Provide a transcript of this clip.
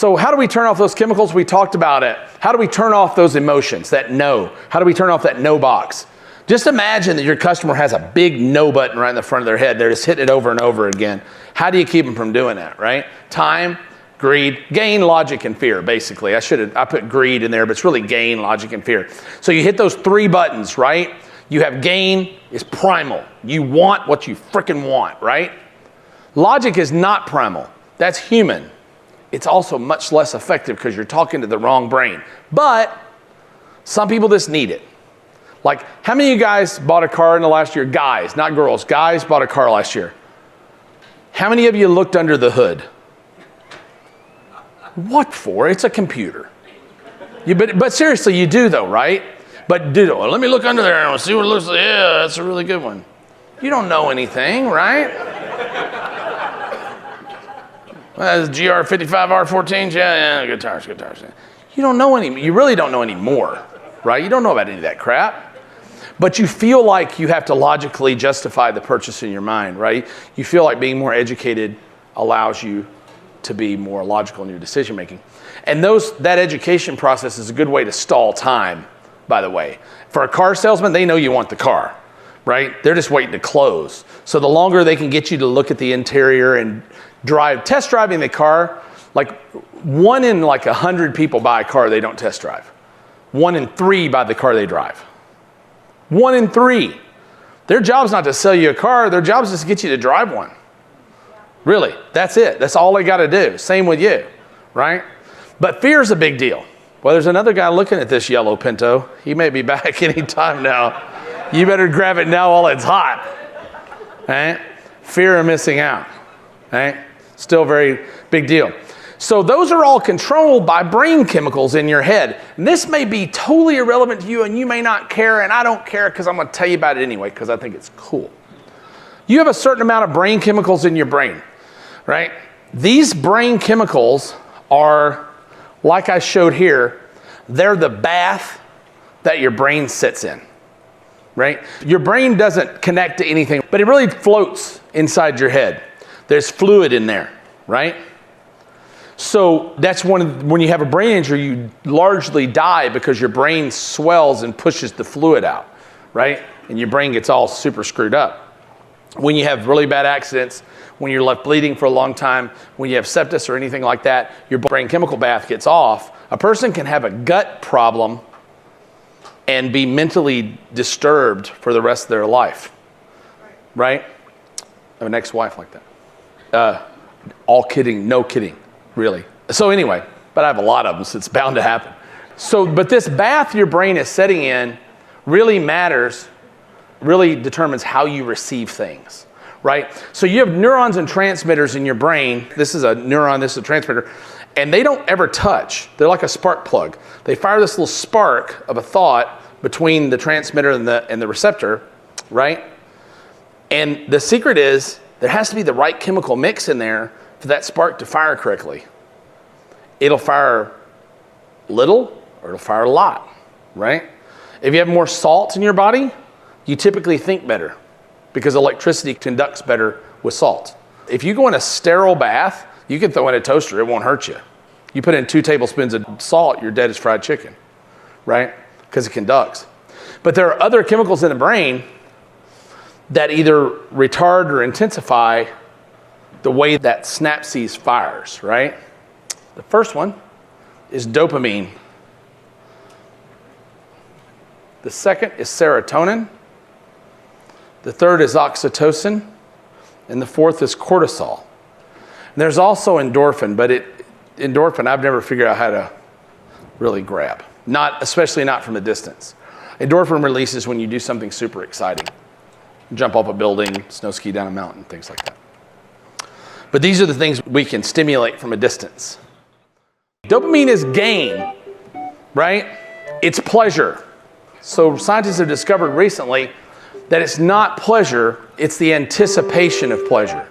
So how do we turn off those chemicals? We talked about it. How do we turn off those emotions, that no? How do we turn off that no box? Just imagine that your customer has a big no button right in the front of their head. They're just hitting it over and over again. How do you keep them from doing that, right? Time, greed, gain, logic, and fear, basically. I put greed in there, but it's really gain, logic, and fear. So you hit those 3 buttons, right? You have gain is primal. You want what you freaking want, right? Logic is not primal. That's human. It's also much less effective because you're talking to the wrong brain. But some people just need it. Like, how many of you guys bought a car in the last year? Guys, not girls. Guys bought a car last year. How many of you looked under the hood? What for? It's a computer. But seriously, you do though, right? But let me look under there and see what it looks like. Yeah, that's a really good one. You don't know anything, right? Well, that's GR55 R14. Yeah, good tires. You don't know you really don't know anymore, right? You don't know about any of that crap. But you feel like you have to logically justify the purchase in your mind, right? You feel like being more educated allows you to be more logical in your decision making. And that education process is a good way to stall time, by the way. For a car salesman, they know you want the car, right? They're just waiting to close. So the longer they can get you to look at the interior and test driving the car, like 1 in 100 people buy a car they don't test drive. 1 in 3 buy the car they drive. 1 in 3. Their job's not to sell you a car, their job is just to get you to drive one. Really, that's it. That's all they got to do. Same with you, right? But fear's a big deal. Well, there's another guy looking at this yellow Pinto. He may be back any time now. You better grab it now while it's hot. Right? Fear of missing out. Right? Still very big deal. So those are all controlled by brain chemicals in your head. And this may be totally irrelevant to you and you may not care, and I don't care because I'm going to tell you about it anyway because I think it's cool. You have a certain amount of brain chemicals in your brain, right? These brain chemicals are, like I showed here, they're the bath that your brain sits in, right? Your brain doesn't connect to anything, but it really floats inside your head. There's fluid in there, right? So that's when you have a brain injury, you largely die because your brain swells and pushes the fluid out, right? And your brain gets all super screwed up. When you have really bad accidents, when you're left bleeding for a long time, when you have sepsis or anything like that, your brain chemical bath gets off. A person can have a gut problem and be mentally disturbed for the rest of their life, right? I have an ex-wife like that. All kidding, no kidding, really. So anyway, but I have a lot of them, so it's bound to happen. But this bath your brain is setting in really matters, really determines how you receive things, right? So you have neurons and transmitters in your brain. This is a neuron, this is a transmitter, and they don't ever touch. They're like a spark plug. They fire this little spark of a thought between the transmitter and the receptor, right? And the secret is there has to be the right chemical mix in there for that spark to fire correctly. It'll fire little or it'll fire a lot, right? If you have more salt in your body, you typically think better because electricity conducts better with salt. If you go in a sterile bath, you can throw in a toaster, it won't hurt you. You put in 2 tablespoons of salt, you're dead as fried chicken, right? Because it conducts. But there are other chemicals in the brain that either retard or intensify the way that synapses fires, right? The first one is dopamine. The second is serotonin. The third is oxytocin. And the fourth is cortisol. And there's also endorphin, but endorphin I've never figured out how to really grab. Especially not from a distance. Endorphin releases when you do something super exciting. Jump off a building, snow ski down a mountain, things like that. But these are the things we can stimulate from a distance. Dopamine is gain, right? It's pleasure. So scientists have discovered recently that it's not pleasure, it's the anticipation of pleasure.